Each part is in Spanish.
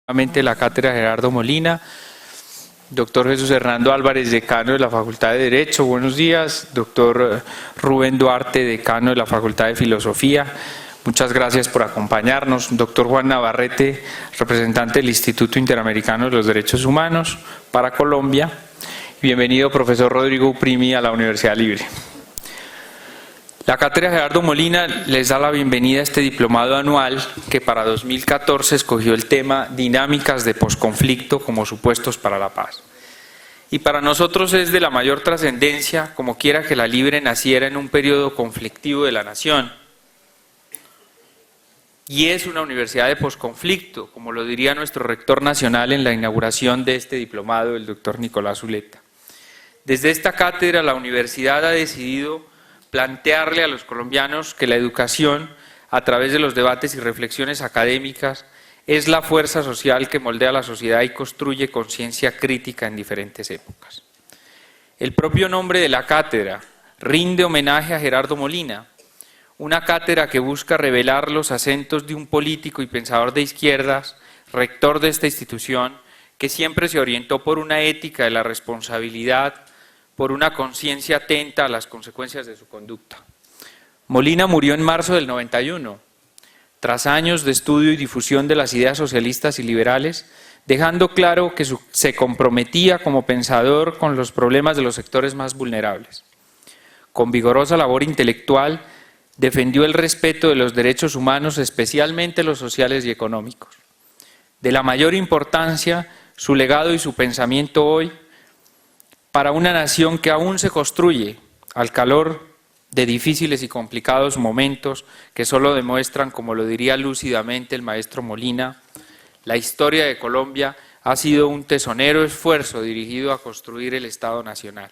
Nuevamente la cátedra Gerardo Molina, doctor Jesús Hernando Álvarez, decano de la Facultad de Derecho, buenos días, doctor Rubén Duarte, decano de la Facultad de Filosofía, muchas gracias por acompañarnos, doctor Juan Navarrete, representante del Instituto Interamericano de los Derechos Humanos para Colombia, bienvenido profesor Rodrigo Uprimi a la Universidad Libre. La cátedra Gerardo Molina les da la bienvenida a este diplomado anual que para 2014 escogió el tema Dinámicas de posconflicto como supuestos para la paz. Y para nosotros es de la mayor trascendencia, como quiera que la Libre naciera en un periodo conflictivo de la nación. Y es una universidad de posconflicto, como lo diría nuestro rector nacional en la inauguración de este diplomado, el doctor Nicolás Zuleta. Desde esta cátedra la universidad ha decidido plantearle a los colombianos que la educación, a través de los debates y reflexiones académicas, es la fuerza social que moldea la sociedad y construye conciencia crítica en diferentes épocas. El propio nombre de la cátedra rinde homenaje a Gerardo Molina, una cátedra que busca revelar los acentos de un político y pensador de izquierdas, rector de esta institución, que siempre se orientó por una ética de la responsabilidad, por una conciencia atenta a las consecuencias de su conducta. Molina murió en marzo del 91, tras años de estudio y difusión de las ideas socialistas y liberales, dejando claro que se comprometía como pensador con los problemas de los sectores más vulnerables. Con vigorosa labor intelectual, defendió el respeto de los derechos humanos, especialmente los sociales y económicos. De la mayor importancia, su legado y su pensamiento hoy, para una nación que aún se construye al calor de difíciles y complicados momentos que solo demuestran, como lo diría lúcidamente el maestro Molina, la historia de Colombia ha sido un tesonero esfuerzo dirigido a construir el Estado Nacional.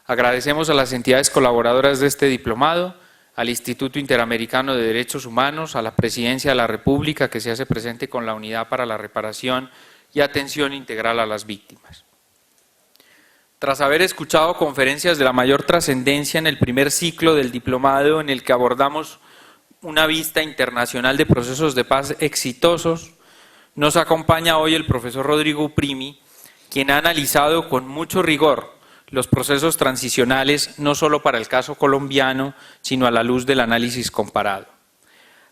Agradecemos a las entidades colaboradoras de este diplomado, al Instituto Interamericano de Derechos Humanos, a la Presidencia de la República que se hace presente con la Unidad para la Reparación y Atención Integral a las Víctimas. Tras haber escuchado conferencias de la mayor trascendencia en el primer ciclo del diplomado en el que abordamos una vista internacional de procesos de paz exitosos, nos acompaña hoy el profesor Rodrigo Uprimi, quien ha analizado con mucho rigor los procesos transicionales no solo para el caso colombiano, sino a la luz del análisis comparado.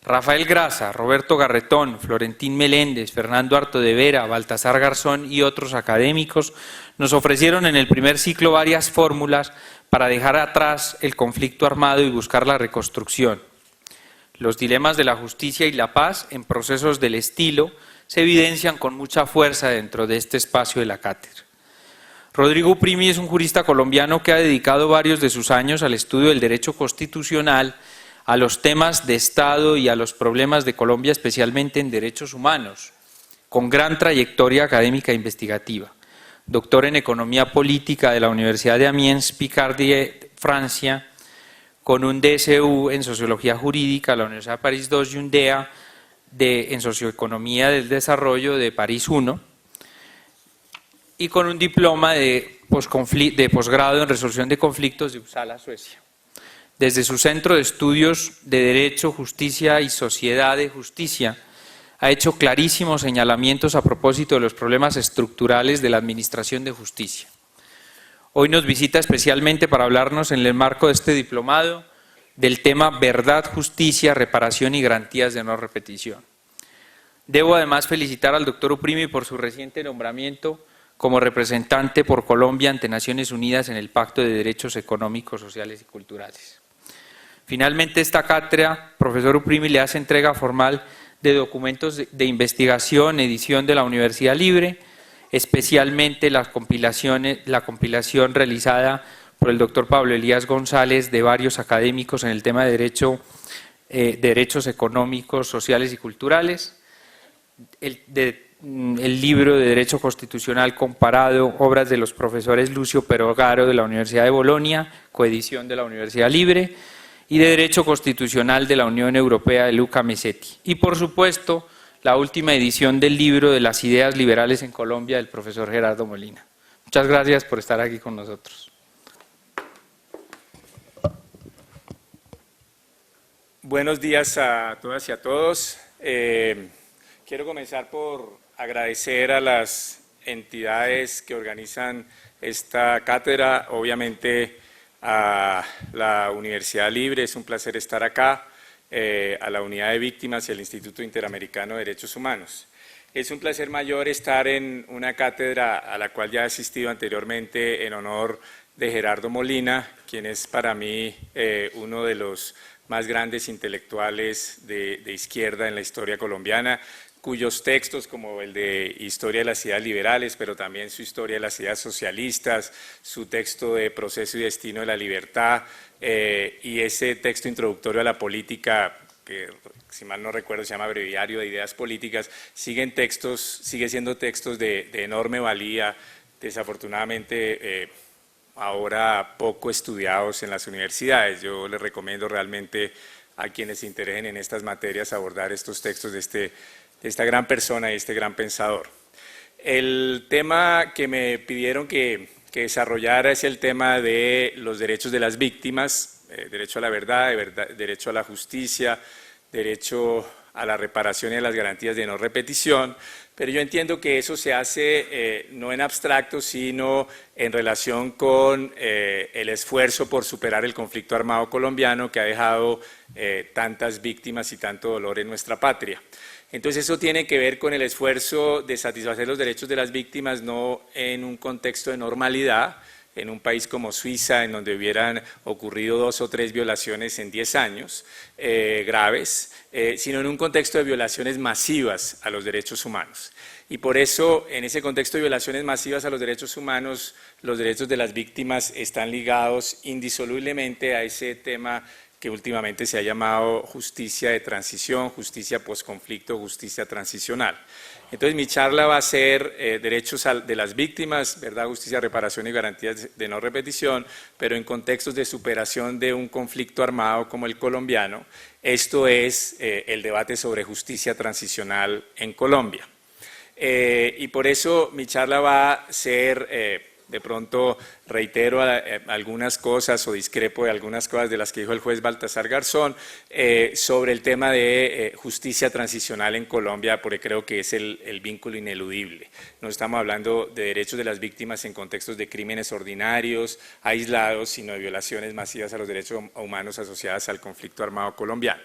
Rafael Graza, Roberto Garretón, Florentín Meléndez, Fernando Arto de Vera, Baltasar Garzón y otros académicos nos ofrecieron en el primer ciclo varias fórmulas para dejar atrás el conflicto armado y buscar la reconstrucción. Los dilemas de la justicia y la paz en procesos del estilo se evidencian con mucha fuerza dentro de este espacio de la cátedra. Rodrigo Uprimi es un jurista colombiano que ha dedicado varios de sus años al estudio del derecho constitucional, a los temas de Estado y a los problemas de Colombia, especialmente en derechos humanos, con gran trayectoria académica e investigativa. Doctor en Economía Política de la Universidad de Amiens, Picardie, Francia, con un DSU en Sociología Jurídica de la Universidad de París II y un DEA en Socioeconomía del Desarrollo de París I, y con un diploma de posgrado en Resolución de Conflictos de Uppsala, Suecia. Desde su Centro de Estudios de Derecho, Justicia y Sociedad de Justicia, ha hecho clarísimos señalamientos a propósito de los problemas estructurales de la Administración de Justicia. Hoy nos visita especialmente para hablarnos en el marco de este diplomado del tema Verdad, Justicia, Reparación y Garantías de No Repetición. Debo además felicitar al doctor Uprimi por su reciente nombramiento como representante por Colombia ante Naciones Unidas en el Pacto de Derechos Económicos, Sociales y Culturales. Finalmente, esta cátedra, profesor Uprimi, le hace entrega formal de documentos de investigación, edición de la Universidad Libre, especialmente la compilación realizada por el doctor Pablo Elías González de varios académicos en el tema de derechos económicos, sociales y culturales, el libro de Derecho Constitucional Comparado, obras de los profesores Lucio Perogaro de la Universidad de Bolonia, coedición de la Universidad Libre, y de Derecho Constitucional de la Unión Europea de Luca Mesetti. Y por supuesto, la última edición del libro de las ideas liberales en Colombia del profesor Gerardo Molina. Muchas gracias por estar aquí con nosotros. Buenos días a todas y a todos. Quiero comenzar por agradecer a las entidades que organizan esta cátedra, obviamente a la Universidad Libre, es un placer estar acá, a la Unidad de Víctimas y al Instituto Interamericano de Derechos Humanos. Es un placer mayor estar en una cátedra a la cual ya he asistido anteriormente en honor de Gerardo Molina, quien es para mí uno de los más grandes intelectuales de izquierda en la historia colombiana, cuyos textos, como el de Historia de las Ideas Liberales, pero también su Historia de las Ideas Socialistas, su texto de Proceso y Destino de la Libertad y ese texto introductorio a la política, que si mal no recuerdo se llama Breviario de Ideas Políticas, sigue siendo textos de enorme valía, desafortunadamente ahora poco estudiados en las universidades. Yo les recomiendo realmente a quienes se interesen en estas materias abordar estos textos de esta gran persona y este gran pensador. El tema que me pidieron que desarrollara es el tema de los derechos de las víctimas, derecho a la verdad, derecho a la justicia, derecho a la reparación y a las garantías de no repetición, pero yo entiendo que eso se hace no en abstracto, sino en relación con el esfuerzo por superar el conflicto armado colombiano que ha dejado tantas víctimas y tanto dolor en nuestra patria. Entonces eso tiene que ver con el esfuerzo de satisfacer los derechos de las víctimas, no en un contexto de normalidad, en un país como Suiza, en donde hubieran ocurrido 2 o 3 violaciones en 10 años graves, sino en un contexto de violaciones masivas a los derechos humanos. Y por eso, en ese contexto de violaciones masivas a los derechos humanos, los derechos de las víctimas están ligados indisolublemente a ese tema que últimamente se ha llamado justicia de transición, justicia posconflicto, justicia transicional. Entonces mi charla va a ser derechos de las víctimas, verdad, justicia, reparación y garantías de no repetición, pero en contextos de superación de un conflicto armado como el colombiano. Esto es el debate sobre justicia transicional en Colombia. Y por eso mi charla va a ser, de pronto reitero algunas cosas o discrepo de algunas cosas de las que dijo el juez Baltasar Garzón sobre el tema de justicia transicional en Colombia, porque creo que es el vínculo ineludible. No estamos hablando de derechos de las víctimas en contextos de crímenes ordinarios, aislados, sino de violaciones masivas a los derechos humanos asociadas al conflicto armado colombiano.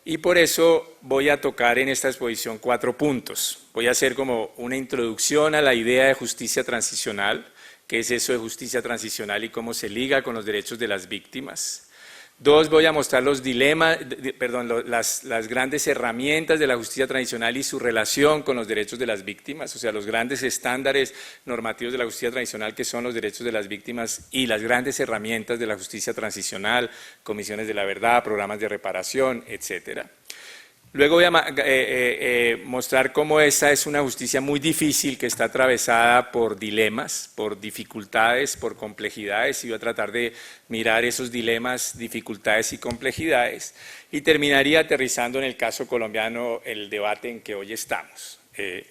Y por eso voy a tocar en esta exposición 4 puntos. Voy a hacer como una introducción a la idea de justicia transicional, qué es eso de justicia transicional y cómo se liga con los derechos de las víctimas. 2, voy a mostrar los dilemas, las grandes herramientas de la justicia transicional y su relación con los derechos de las víctimas, o sea, los grandes estándares normativos de la justicia transicional que son los derechos de las víctimas y las grandes herramientas de la justicia transicional, comisiones de la verdad, programas de reparación, etcétera. Luego voy a mostrar cómo esa es una justicia muy difícil que está atravesada por dilemas, por dificultades, por complejidades y voy a tratar de mirar esos dilemas, dificultades y complejidades y terminaría aterrizando en el caso colombiano el debate en que hoy estamos.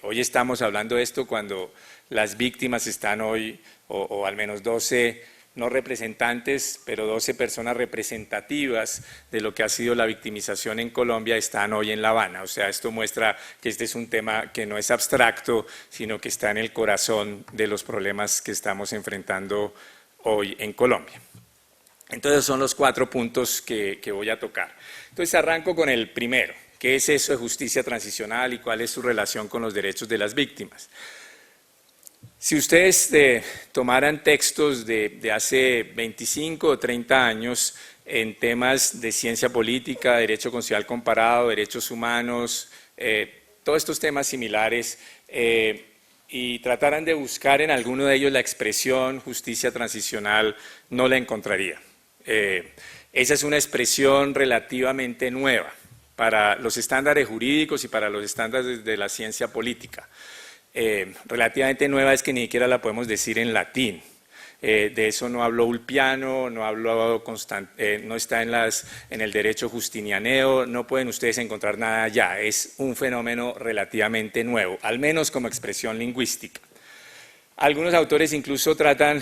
Hoy estamos hablando de esto cuando las víctimas están hoy, o al menos 12 no representantes, pero 12 personas representativas de lo que ha sido la victimización en Colombia están hoy en La Habana. O sea, esto muestra que este es un tema que no es abstracto, sino que está en el corazón de los problemas que estamos enfrentando hoy en Colombia. Entonces son los 4 puntos que voy a tocar. Entonces arranco con el primero. ¿Qué es eso de justicia transicional y cuál es su relación con los derechos de las víctimas? Si ustedes tomaran textos de hace 25 o 30 años en temas de ciencia política, derecho constitucional comparado, derechos humanos, todos estos temas similares, y trataran de buscar en alguno de ellos la expresión justicia transicional, no la encontraría. Esa es una expresión relativamente nueva para los estándares jurídicos y para los estándares de la ciencia política. Relativamente nueva es que ni siquiera la podemos decir en latín. De eso no habló Ulpiano, no está en el derecho justinianeo, no pueden ustedes encontrar nada allá. Es un fenómeno relativamente nuevo, al menos como expresión lingüística. Algunos autores incluso tratan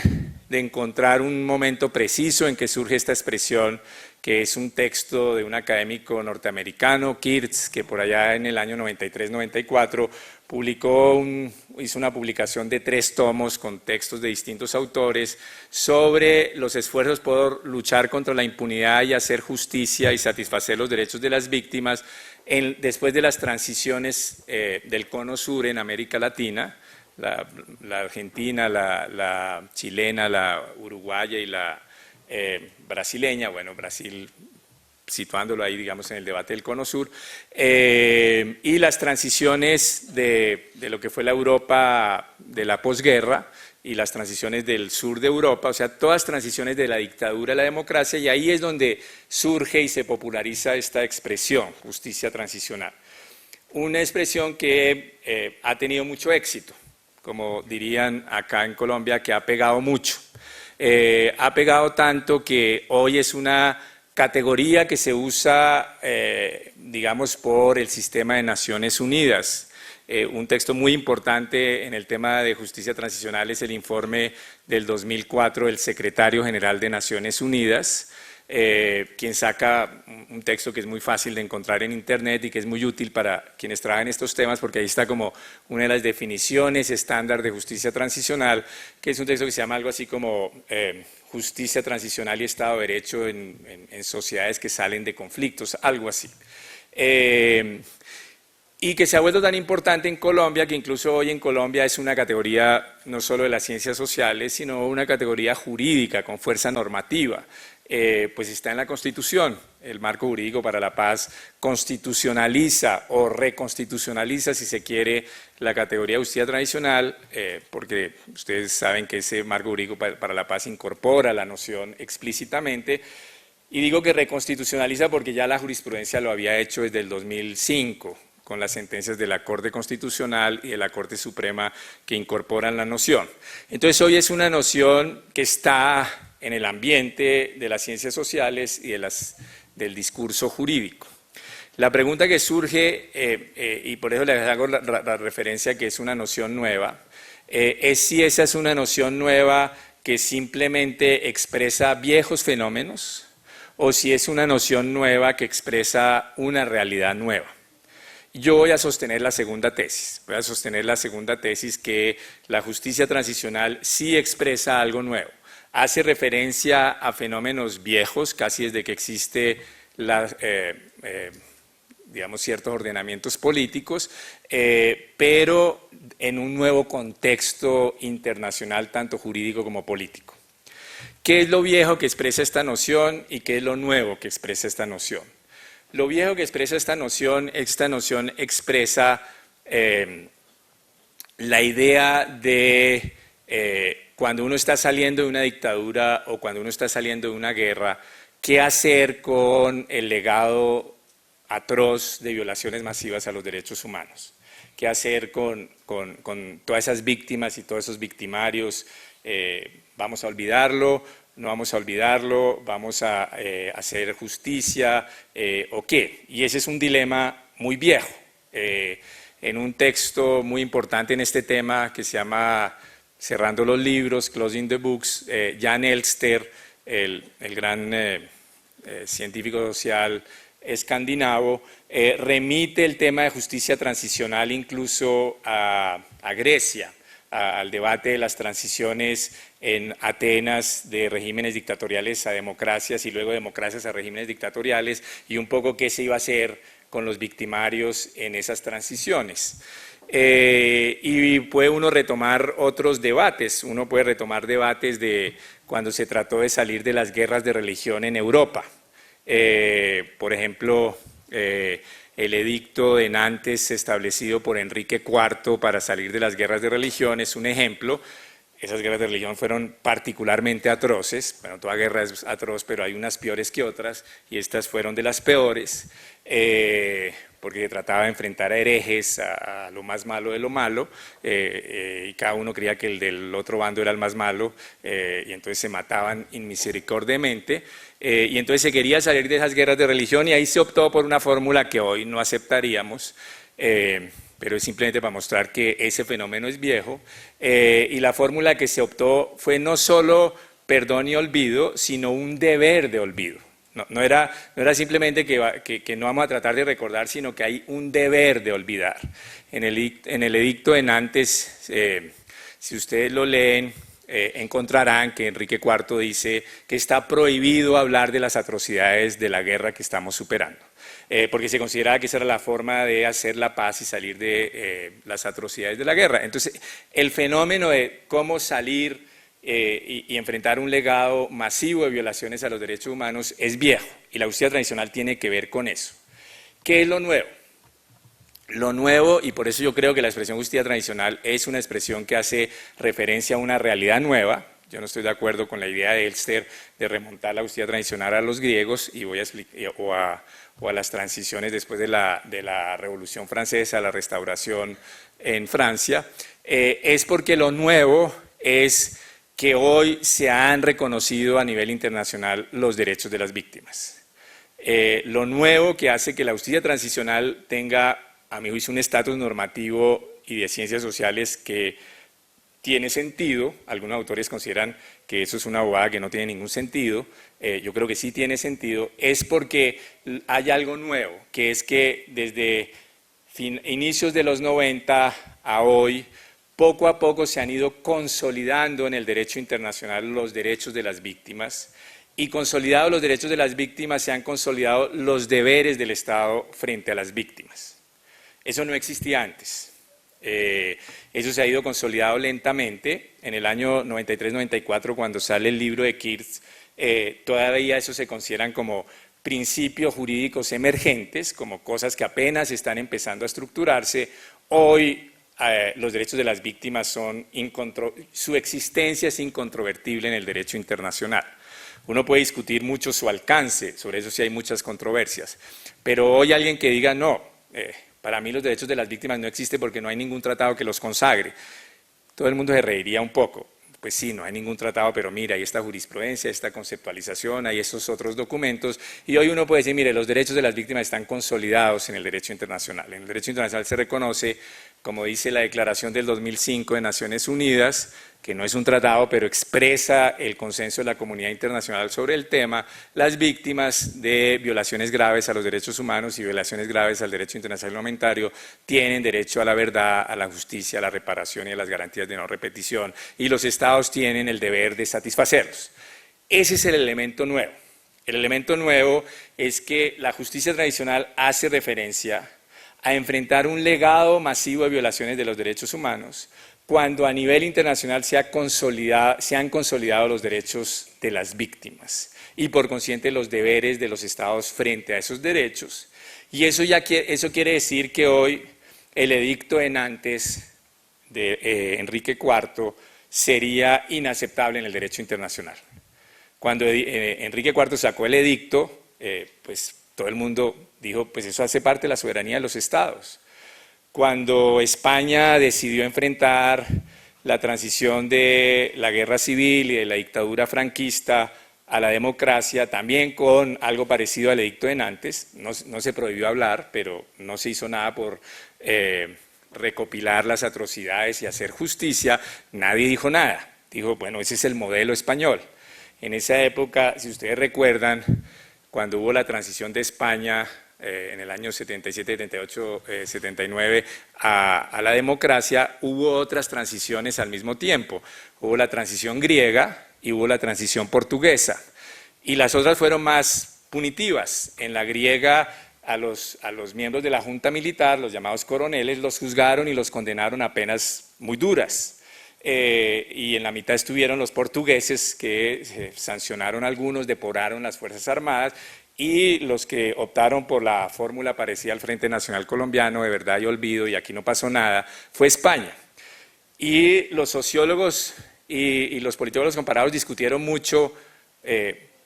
de encontrar un momento preciso en que surge esta expresión, que es un texto de un académico norteamericano, Kirtz, que por allá en el año 93-94 hizo una publicación de 3 tomos con textos de distintos autores sobre los esfuerzos por luchar contra la impunidad y hacer justicia y satisfacer los derechos de las víctimas después de las transiciones del Cono Sur en América Latina, la argentina, la chilena, la uruguaya y la brasileña, bueno, Brasil situándolo ahí, digamos, en el debate del Cono Sur, y las transiciones de lo que fue la Europa de la posguerra y las transiciones del sur de Europa, o sea, todas transiciones de la dictadura a la democracia, y ahí es donde surge y se populariza esta expresión, justicia transicional. Una expresión que ha tenido mucho éxito, como dirían acá en Colombia, que ha pegado mucho. Ha pegado tanto que hoy es una categoría que se usa, digamos, por el sistema de Naciones Unidas. Un texto muy importante en el tema de justicia transicional es el informe del 2004 del Secretario General de Naciones Unidas, quien saca un texto que es muy fácil de encontrar en internet y que es muy útil para quienes trabajan estos temas, porque ahí está como una de las definiciones estándar de justicia transicional, que es un texto que se llama algo así como justicia transicional y Estado de Derecho en sociedades que salen de conflictos, algo así. Y que se ha vuelto tan importante en Colombia que incluso hoy en Colombia es una categoría no solo de las ciencias sociales, sino una categoría jurídica con fuerza normativa. Pues está en la Constitución. El marco jurídico para la paz constitucionaliza o reconstitucionaliza, si se quiere, la categoría de justicia transicional, porque ustedes saben que ese marco jurídico para la paz incorpora la noción explícitamente, y digo que reconstitucionaliza porque ya la jurisprudencia lo había hecho desde el 2005, con las sentencias de la Corte Constitucional y de la Corte Suprema que incorporan la noción. Entonces hoy es una noción que está en el ambiente de las ciencias sociales y del discurso jurídico. La pregunta que surge, y por eso les hago la referencia que es una noción nueva, es si esa es una noción nueva que simplemente expresa viejos fenómenos o si es una noción nueva que expresa una realidad nueva. Yo voy a sostener la segunda tesis, que la justicia transicional sí expresa algo nuevo. Hace referencia a fenómenos viejos, casi desde que existe digamos, ciertos ordenamientos políticos, pero en un nuevo contexto internacional, tanto jurídico como político. ¿Qué es lo viejo que expresa esta noción y qué es lo nuevo que expresa esta noción? Lo viejo que expresa esta noción expresa la idea de cuando uno está saliendo de una dictadura o cuando uno está saliendo de una guerra, qué hacer con el legado atroz de violaciones masivas a los derechos humanos, qué hacer con todas esas víctimas y todos esos victimarios. ¿Vamos a olvidarlo? ¿No vamos a olvidarlo? ¿Vamos a hacer justicia? ¿O qué? Y ese es un dilema muy viejo. En un texto muy importante en este tema que se llama Cerrando los libros, Closing the Books, Jan Elster, el gran científico social escandinavo, remite el tema de justicia transicional incluso a Grecia, al debate de las transiciones en Atenas de regímenes dictatoriales a democracias y luego democracias a regímenes dictatoriales, y un poco qué se iba a hacer con los victimarios en esas transiciones. Y puede uno retomar otros debates, uno puede retomar debates de cuando se trató de salir de las guerras de religión en Europa. Por ejemplo, el edicto de Nantes establecido por Enrique IV para salir de las guerras de religión es un ejemplo. Esas guerras de religión fueron particularmente atroces, bueno, toda guerra es atroz, pero hay unas peores que otras, y estas fueron de las peores, porque trataba de enfrentar a herejes, a lo más malo de lo malo, y cada uno creía que el del otro bando era el más malo, y entonces se mataban inmisericordiamente, y entonces se quería salir de esas guerras de religión, y ahí se optó por una fórmula que hoy no aceptaríamos, pero es simplemente para mostrar que ese fenómeno es viejo, y la fórmula que se optó fue no solo perdón y olvido, sino un deber de olvido. No era simplemente que no vamos a tratar de recordar, sino que hay un deber de olvidar. En el edicto de Nantes, si ustedes lo leen, encontrarán que Enrique IV dice que está prohibido hablar de las atrocidades de la guerra que estamos superando, porque se consideraba que esa era la forma de hacer la paz y salir de las atrocidades de la guerra. Entonces, el fenómeno de cómo salir y enfrentar un legado masivo de violaciones a los derechos humanos es viejo, y la justicia transicional tiene que ver con eso. ¿Qué es lo nuevo? Lo nuevo, y por eso yo creo que la expresión justicia transicional es una expresión que hace referencia a una realidad nueva. Yo no estoy de acuerdo con la idea de Elster de remontar la justicia transicional a los griegos y voy a explicar, o a las transiciones después de la Revolución Francesa, la restauración en Francia. Es porque lo nuevo es que hoy se han reconocido a nivel internacional los derechos de las víctimas. Lo nuevo que hace que la justicia transicional tenga, a mi juicio, un estatus normativo y de ciencias sociales que tiene sentido. Algunos autores consideran que eso es una bobada que no tiene ningún sentido. Yo creo que sí tiene sentido. Es porque hay algo nuevo, que es que desde inicios de los 90 a hoy, poco a poco se han ido consolidando en el derecho internacional los derechos de las víctimas, y consolidados los derechos de las víctimas se han consolidado los deberes del Estado frente a las víctimas. Eso no existía antes. Eso se ha ido consolidado lentamente. En el año 93-94, cuando sale el libro de Kirtz, todavía eso se consideran como principios jurídicos emergentes, como cosas que apenas están empezando a estructurarse. Hoy los derechos de las víctimas su existencia es incontrovertible en el derecho internacional. Uno puede discutir mucho su alcance, sobre eso sí hay muchas controversias, pero hoy alguien que diga no, para mí los derechos de las víctimas no existen porque no hay ningún tratado que los consagre, todo el mundo se reiría un poco. Pues sí, no hay ningún tratado, pero mira, hay esta jurisprudencia, esta conceptualización, hay estos otros documentos, y hoy uno puede decir, mire, los derechos de las víctimas están consolidados en el derecho internacional. En el derecho internacional se reconoce, como dice la Declaración del 2005 de Naciones Unidas, que no es un tratado, pero expresa el consenso de la comunidad internacional sobre el tema, las víctimas de violaciones graves a los derechos humanos y violaciones graves al derecho internacional humanitario tienen derecho a la verdad, a la justicia, a la reparación y a las garantías de no repetición, y los estados tienen el deber de satisfacerlos. Ese es el elemento nuevo. El elemento nuevo es que la justicia tradicional hace referencia a enfrentar un legado masivo de violaciones de los derechos humanos, cuando a nivel internacional se han consolidado los derechos de las víctimas y por consiguiente los deberes de los estados frente a esos derechos. Y eso quiere decir que hoy el edicto de Nantes de Enrique IV sería inaceptable en el derecho internacional. Cuando Enrique IV sacó el edicto, pues todo el mundo dijo, pues eso hace parte de la soberanía de los estados. Cuando España decidió enfrentar la transición de la guerra civil y de la dictadura franquista a la democracia, también con algo parecido al edicto de Nantes, no se prohibió hablar, pero no se hizo nada por recopilar las atrocidades y hacer justicia, nadie dijo nada. Dijo, bueno, ese es el modelo español. En esa época, si ustedes recuerdan, cuando hubo la transición de España en el año 77, 78, 79 a la democracia, hubo otras transiciones al mismo tiempo. Hubo la transición griega y hubo la transición portuguesa. Y las otras fueron más punitivas. En la griega, a los miembros de la junta militar, los llamados coroneles, los juzgaron y los condenaron a penas muy duras. Y en la mitad estuvieron los portugueses, que sancionaron a algunos, depuraron las Fuerzas Armadas, y los que optaron por la fórmula parecida al Frente Nacional Colombiano, de verdad y olvido, y aquí no pasó nada, fue España. Y los sociólogos y los politólogos comparados discutieron mucho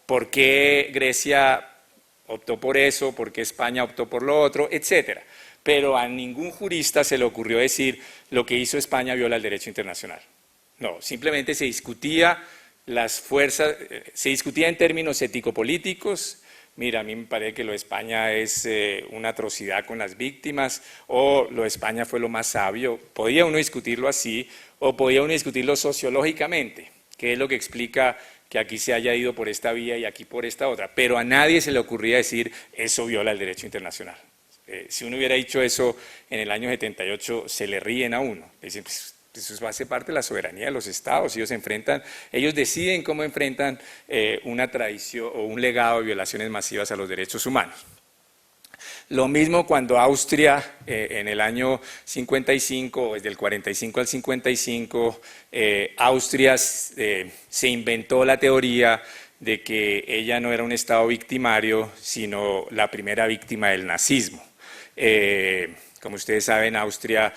por qué Grecia optó por eso, por qué España optó por lo otro, etcétera. Pero a ningún jurista se le ocurrió decir lo que hizo España viola el derecho internacional. No, simplemente se discutía se discutía en términos ético-políticos, mira, a mí me parece que lo de España es una atrocidad con las víctimas, o lo de España fue lo más sabio. Podía uno discutirlo así, o podía uno discutirlo sociológicamente, que es lo que explica que aquí se haya ido por esta vía y aquí por esta otra, pero a nadie se le ocurría decir, eso viola el derecho internacional. Si uno hubiera dicho eso en el año 78, se le ríen a uno. Dicen, pues, eso hace parte de la soberanía de los estados. Ellos deciden cómo enfrentan una tradición o un legado de violaciones masivas a los derechos humanos. Lo mismo cuando Austria, en el año 55, o desde el 45 al 55, Austria se inventó la teoría de que ella no era un estado victimario, sino la primera víctima del nazismo. Como ustedes saben, Austria,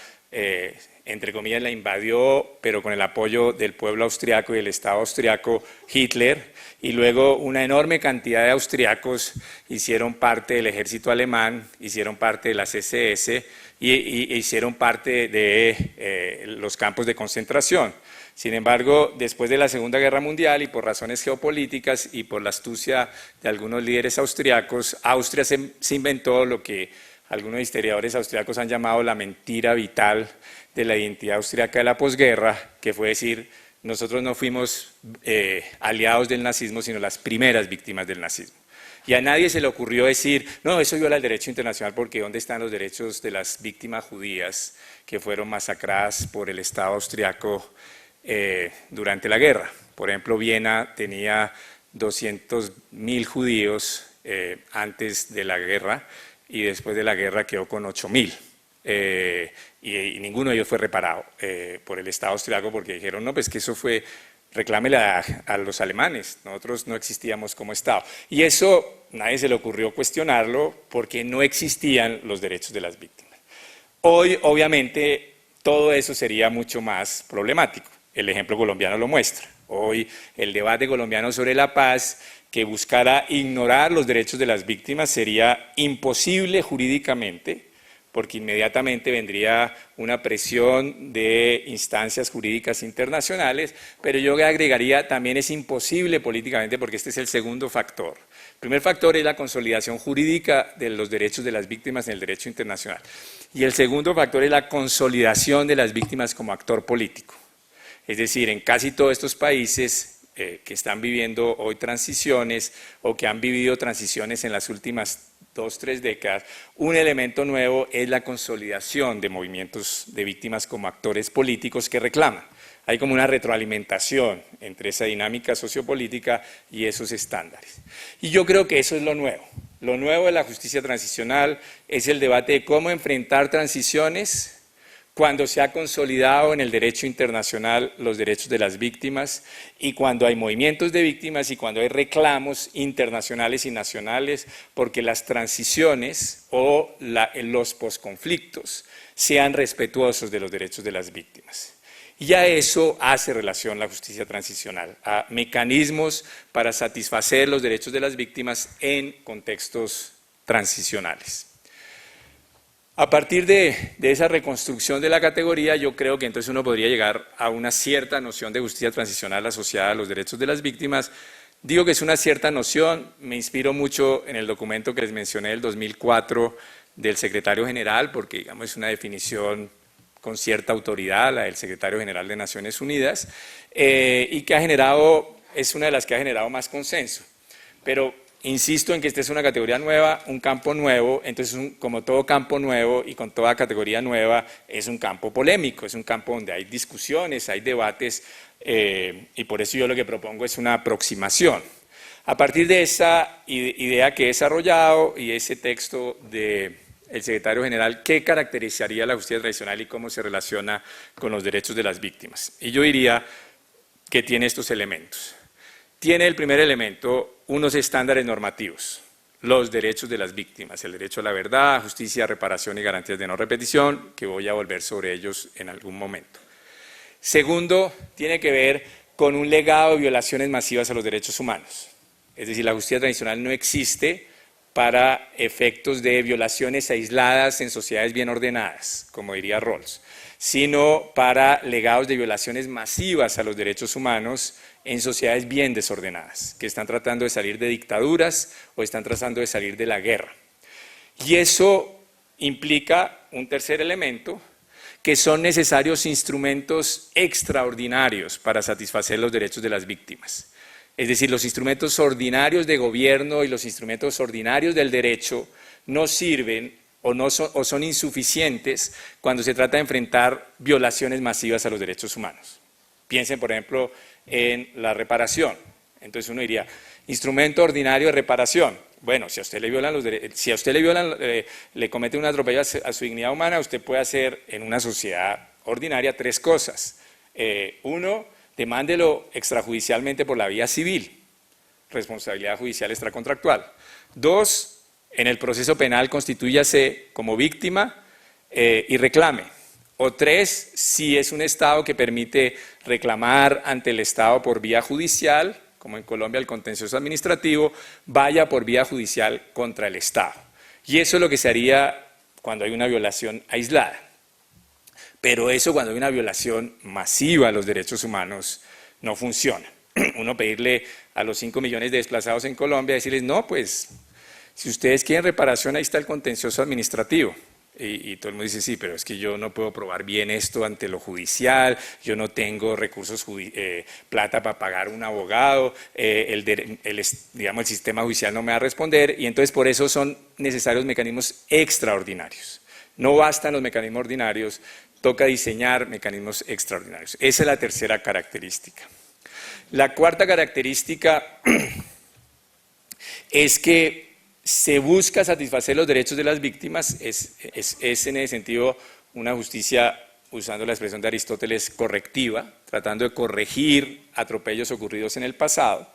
entre comillas, la invadió, pero con el apoyo del pueblo austriaco y del Estado austriaco, Hitler, y luego una enorme cantidad de austriacos hicieron parte del ejército alemán, hicieron parte de las SS y hicieron parte de los campos de concentración. Sin embargo, después de la Segunda Guerra Mundial y por razones geopolíticas y por la astucia de algunos líderes austriacos, Austria se inventó lo que algunos historiadores austriacos han llamado la mentira vital de la identidad austriaca de la posguerra, que fue decir, nosotros no fuimos aliados del nazismo, sino las primeras víctimas del nazismo. Y a nadie se le ocurrió decir, no, eso viola el derecho internacional, porque ¿dónde están los derechos de las víctimas judías que fueron masacradas por el Estado austriaco durante la guerra? Por ejemplo, Viena tenía 200.000 judíos antes de la guerra, y después de la guerra quedó con 8.000. Y ninguno de ellos fue reparado por el Estado austriaco, porque dijeron, no, pues que eso fue, reclámele a los alemanes, nosotros no existíamos como Estado. Y eso nadie se le ocurrió cuestionarlo porque no existían los derechos de las víctimas. Hoy, obviamente, todo eso sería mucho más problemático. El ejemplo colombiano lo muestra. Hoy el debate colombiano sobre la paz, que buscara ignorar los derechos de las víctimas, sería imposible jurídicamente, porque inmediatamente vendría una presión de instancias jurídicas internacionales, pero yo agregaría también es imposible políticamente, porque este es el segundo factor. El primer factor es la consolidación jurídica de los derechos de las víctimas en el derecho internacional, y el segundo factor es la consolidación de las víctimas como actor político. Es decir, en casi todos estos países que están viviendo hoy transiciones o que han vivido transiciones en las últimas 2 o 3 décadas, un elemento nuevo es la consolidación de movimientos de víctimas como actores políticos que reclaman. Hay como una retroalimentación entre esa dinámica sociopolítica y esos estándares. Y yo creo que eso es lo nuevo. Lo nuevo de la justicia transicional es el debate de cómo enfrentar transiciones cuando se ha consolidado en el derecho internacional los derechos de las víctimas, y cuando hay movimientos de víctimas y cuando hay reclamos internacionales y nacionales porque las transiciones o los posconflictos sean respetuosos de los derechos de las víctimas. Y a eso hace relación la justicia transicional, a mecanismos para satisfacer los derechos de las víctimas en contextos transicionales. A partir de esa reconstrucción de la categoría, yo creo que entonces uno podría llegar a una cierta noción de justicia transicional asociada a los derechos de las víctimas. Digo que es una cierta noción, me inspiro mucho en el documento que les mencioné del 2004 del secretario general, porque digamos es una definición con cierta autoridad, la del secretario general de Naciones Unidas, y que es una de las que ha generado más consenso. Pero insisto en que esta es una categoría nueva, un campo nuevo, entonces como todo campo nuevo y con toda categoría nueva es un campo polémico, es un campo donde hay discusiones, hay debates, y por eso yo lo que propongo es una aproximación. A partir de esa idea que he desarrollado y ese texto del secretario general, ¿qué caracterizaría la justicia tradicional y cómo se relaciona con los derechos de las víctimas? Y yo diría que tiene estos elementos. Tiene el primer elemento unos estándares normativos, los derechos de las víctimas, el derecho a la verdad, justicia, reparación y garantías de no repetición, que voy a volver sobre ellos en algún momento. Segundo, tiene que ver con un legado de violaciones masivas a los derechos humanos. Es decir, la justicia tradicional no existe para efectos de violaciones aisladas en sociedades bien ordenadas, como diría Rawls, sino para legados de violaciones masivas a los derechos humanos en sociedades bien desordenadas, que están tratando de salir de dictaduras o están tratando de salir de la guerra. Y eso implica un tercer elemento, que son necesarios instrumentos extraordinarios para satisfacer los derechos de las víctimas. Es decir, los instrumentos ordinarios de gobierno y los instrumentos ordinarios del derecho no sirven o son insuficientes cuando se trata de enfrentar violaciones masivas a los derechos humanos. Piensen, por ejemplo, en la reparación. Entonces uno diría, instrumento ordinario de reparación. Bueno, si a usted le violan los derechos, si a usted le cometen un atropello a su dignidad humana, usted puede hacer en una sociedad ordinaria 3 cosas. Uno, demándelo extrajudicialmente por la vía civil, responsabilidad judicial extracontractual. 2, en el proceso penal constitúyase como víctima y reclame. O 3, si es un Estado que permite reclamar ante el Estado por vía judicial, como en Colombia el contencioso administrativo, vaya por vía judicial contra el Estado. Y eso es lo que se haría cuando hay una violación aislada. Pero eso cuando hay una violación masiva a los derechos humanos no funciona. Uno pedirle a los 5 millones de desplazados en Colombia, decirles, no, pues, si ustedes quieren reparación, ahí está el contencioso administrativo. Y todo el mundo dice, sí, pero es que yo no puedo probar bien esto ante lo judicial, yo no tengo recursos, plata para pagar un abogado, digamos, el sistema judicial no me va a responder, y entonces por eso son necesarios mecanismos extraordinarios. No bastan los mecanismos ordinarios, toca diseñar mecanismos extraordinarios. Esa es la tercera característica. La cuarta característica es que se busca satisfacer los derechos de las víctimas, es en ese sentido una justicia, usando la expresión de Aristóteles, correctiva, tratando de corregir atropellos ocurridos en el pasado,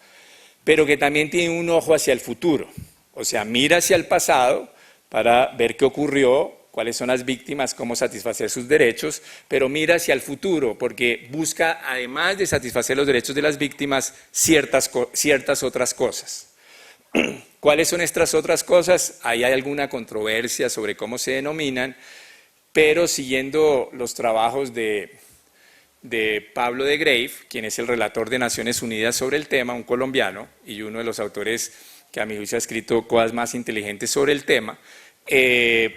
pero que también tiene un ojo hacia el futuro, o sea, mira hacia el pasado para ver qué ocurrió, cuáles son las víctimas, cómo satisfacer sus derechos, pero mira hacia el futuro, porque busca, además de satisfacer los derechos de las víctimas, ciertas otras cosas. ¿Cuáles son estas otras cosas? Ahí hay alguna controversia sobre cómo se denominan, pero siguiendo los trabajos de Pablo de Grave, quien es el relator de Naciones Unidas sobre el tema, un colombiano, y uno de los autores que a mi juicio ha escrito cosas más inteligentes sobre el tema,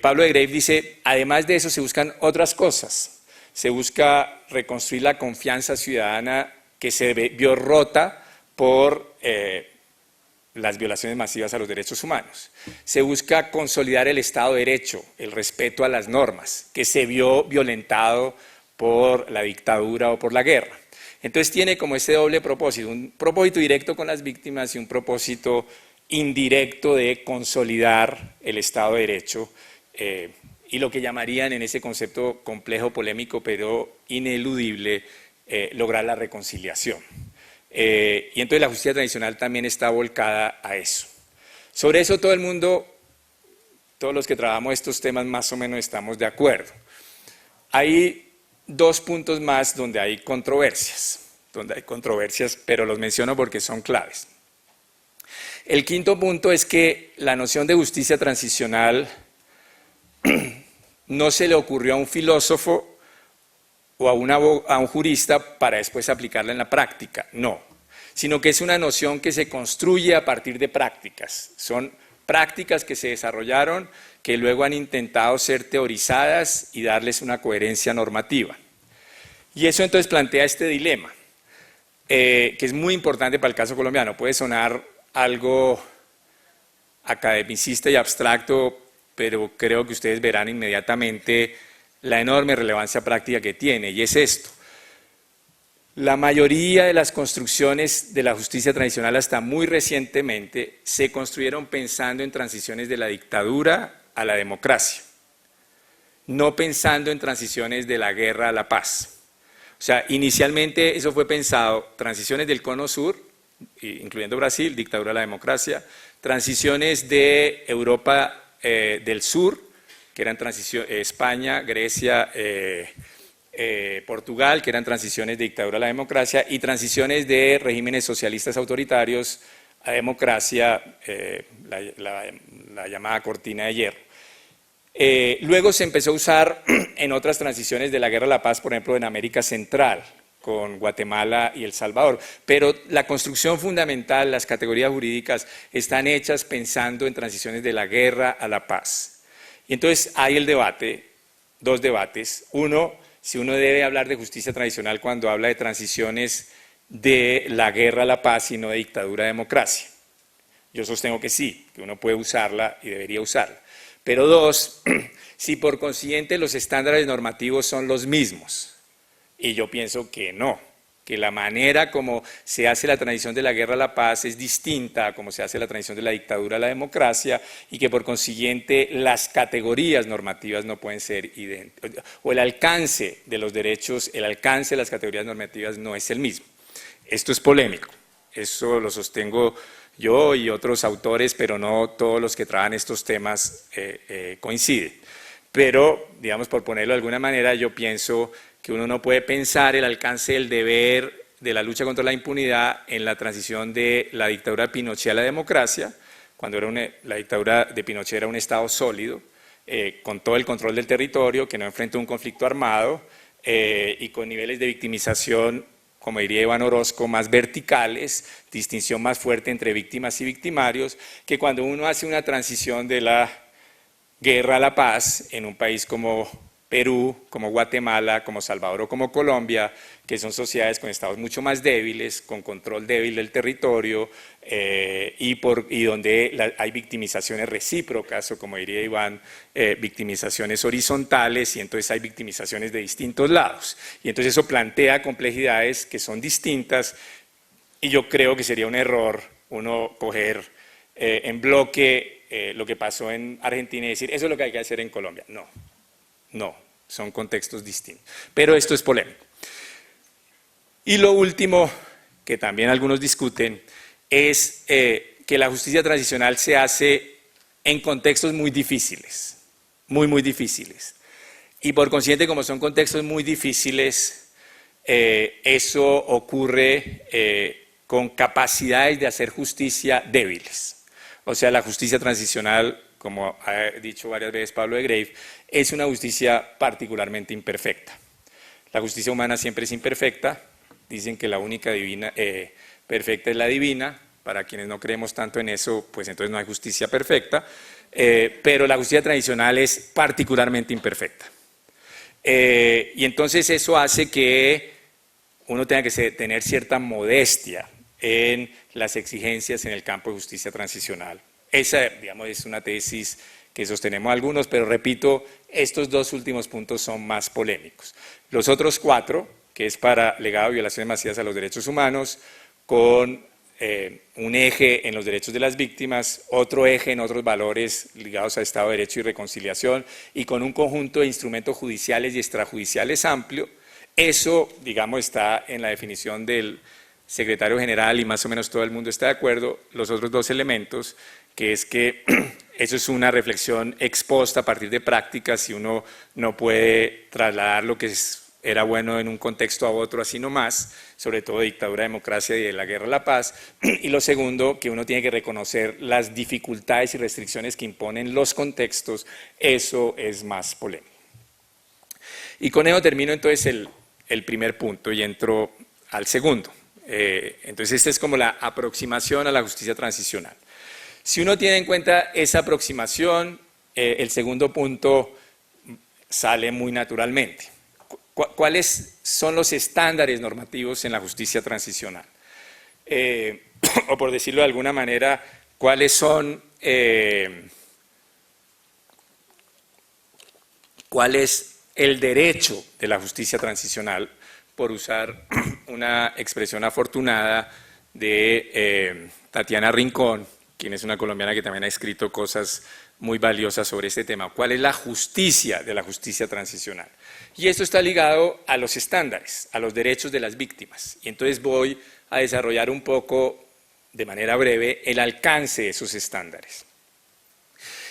Pablo de Grave dice, además de eso se buscan otras cosas, se busca reconstruir la confianza ciudadana que se vio rota por las violaciones masivas a los derechos humanos. Se busca consolidar el Estado de Derecho, el respeto a las normas, que se vio violentado por la dictadura o por la guerra. Entonces tiene como ese doble propósito, un propósito directo con las víctimas y un propósito indirecto de consolidar el Estado de Derecho y lo que llamarían en ese concepto complejo, polémico, pero ineludible, lograr la reconciliación. Y entonces la justicia tradicional también está volcada a eso. Sobre eso todo el mundo, todos los que trabajamos estos temas más o menos estamos de acuerdo. Hay 2 puntos más donde hay controversias, pero los menciono porque son claves. El quinto punto es que la noción de justicia transicional no se le ocurrió a un filósofo o a un jurista para después aplicarla en la práctica, no, sino que es una noción que se construye a partir de prácticas. Son prácticas que se desarrollaron, que luego han intentado ser teorizadas y darles una coherencia normativa. Y eso entonces plantea este dilema, que es muy importante para el caso colombiano. Puede sonar algo academicista y abstracto, pero creo que ustedes verán inmediatamente la enorme relevancia práctica que tiene, y es esto. La mayoría de las construcciones de la justicia tradicional hasta muy recientemente se construyeron pensando en transiciones de la dictadura a la democracia, no pensando en transiciones de la guerra a la paz. O sea, inicialmente eso fue pensado, transiciones del cono sur, incluyendo Brasil, dictadura a la democracia, transiciones de Europa del sur, que eran España, Grecia, Portugal, que eran transiciones de dictadura a la democracia, y transiciones de regímenes socialistas autoritarios a democracia, la llamada cortina de hierro. Luego se empezó a usar en otras transiciones de la guerra a la paz, por ejemplo, en América Central, con Guatemala y El Salvador. Pero la construcción fundamental, las categorías jurídicas, están hechas pensando en transiciones de la guerra a la paz. Y entonces hay el debate, dos debates. Uno, si uno debe hablar de justicia transicional cuando habla de transiciones de la guerra a la paz y no de dictadura a democracia. Yo sostengo que sí, que uno puede usarla y debería usarla. Pero dos, si por consiguiente los estándares normativos son los mismos. Y yo pienso que no, que la manera como se hace la transición de la guerra a la paz es distinta a como se hace la transición de la dictadura a la democracia y que por consiguiente las categorías normativas no pueden ser idénticas, o el alcance de los derechos, el alcance de las categorías normativas no es el mismo. Esto es polémico, eso lo sostengo yo y otros autores, pero no todos los que trabajan estos temas coinciden. Pero, digamos, por ponerlo de alguna manera, yo pienso que uno no puede pensar el alcance del deber de la lucha contra la impunidad en la transición de la dictadura de Pinochet a la democracia, cuando la dictadura de Pinochet era un Estado sólido, con todo el control del territorio, que no enfrentó un conflicto armado y con niveles de victimización, como diría Iván Orozco, más verticales, distinción más fuerte entre víctimas y victimarios, que cuando uno hace una transición de la guerra a la paz en un país como Perú, como Guatemala, como Salvador o como Colombia, que son sociedades con estados mucho más débiles, con control débil del territorio y donde hay victimizaciones recíprocas o, como diría Iván, victimizaciones horizontales, y entonces hay victimizaciones de distintos lados. Y entonces eso plantea complejidades que son distintas y yo creo que sería un error uno coger en bloque lo que pasó en Argentina y decir eso es lo que hay que hacer en Colombia. No, son contextos distintos. Pero esto es polémico. Y lo último, que también algunos discuten, es que la justicia transicional se hace en contextos muy difíciles, muy difíciles. Y por consiguiente, como son contextos muy difíciles, eso ocurre con capacidades de hacer justicia débiles. O sea, la justicia transicional, como ha dicho varias veces Pablo de Grave, es una justicia particularmente imperfecta. La justicia humana siempre es imperfecta, dicen que la única perfecta es la divina, para quienes no creemos tanto en eso, pues entonces no hay justicia perfecta, pero la justicia transicional es particularmente imperfecta. Y entonces eso hace que uno tenga que tener cierta modestia en las exigencias en el campo de justicia transicional. Esa, digamos, es una tesis que sostenemos algunos, pero repito, estos dos últimos puntos son más polémicos. Los otros cuatro, que es para legado de violaciones masivas a los derechos humanos, con un eje en los derechos de las víctimas, otro eje en otros valores ligados a Estado de Derecho y reconciliación, y con un conjunto de instrumentos judiciales y extrajudiciales amplio, eso, digamos, está en la definición del secretario general y más o menos todo el mundo está de acuerdo. Los otros dos elementos, que es que eso es una reflexión expuesta a partir de prácticas y uno no puede trasladar lo que era bueno en un contexto a otro así nomás, sobre todo de dictadura, democracia y de la guerra a la paz. Y lo segundo, que uno tiene que reconocer las dificultades y restricciones que imponen los contextos, eso es más polémico. Y con eso termino entonces el primer punto y entro al segundo. Entonces esta es como la aproximación a la justicia transicional. Si uno tiene en cuenta esa aproximación, el segundo punto sale muy naturalmente. ¿Cuáles son los estándares normativos en la justicia transicional? O por decirlo de alguna manera, ¿cuál es el derecho de la justicia transicional? Por usar una expresión afortunada de Tatiana Rincón, quien es una colombiana que también ha escrito cosas muy valiosas sobre este tema. ¿Cuál es la justicia de la justicia transicional? Y esto está ligado a los estándares, a los derechos de las víctimas. Y entonces voy a desarrollar un poco, de manera breve, el alcance de esos estándares.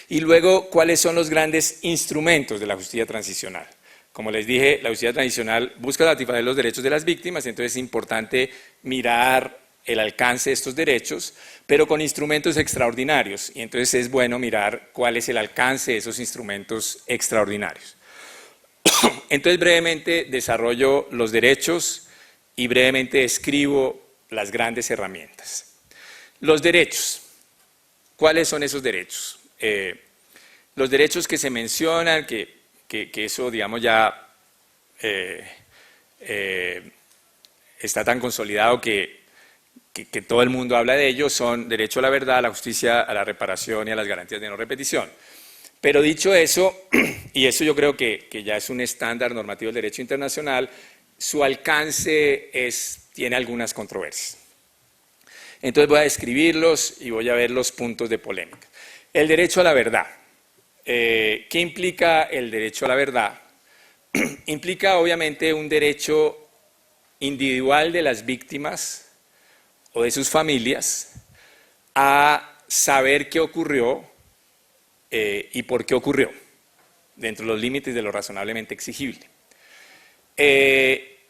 Y luego, ¿cuáles son los grandes instrumentos de la justicia transicional? Como les dije, la justicia transicional busca satisfacer los derechos de las víctimas, entonces es importante mirar el alcance de estos derechos, pero con instrumentos extraordinarios. Y entonces es bueno mirar cuál es el alcance de esos instrumentos extraordinarios. Entonces brevemente desarrollo los derechos y brevemente describo las grandes herramientas. Los derechos. ¿Cuáles son esos derechos? Los derechos que se mencionan, que eso digamos ya está tan consolidado que todo el mundo habla de ellos, son derecho a la verdad, a la justicia, a la reparación y a las garantías de no repetición. Pero dicho eso, y eso yo creo que ya es un estándar normativo del derecho internacional, su alcance tiene algunas controversias. Entonces voy a describirlos y voy a ver los puntos de polémica. El derecho a la verdad. ¿Qué implica el derecho a la verdad? Implica obviamente un derecho individual de las víctimas o de sus familias a saber qué ocurrió y por qué ocurrió, dentro de los límites de lo razonablemente exigible.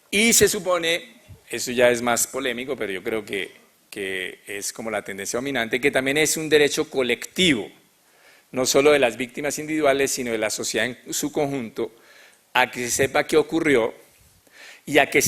Y se supone, eso ya es más polémico, pero yo creo que es como la tendencia dominante, que también es un derecho colectivo, no solo de las víctimas individuales, sino de la sociedad en su conjunto, a que se sepa qué ocurrió y a que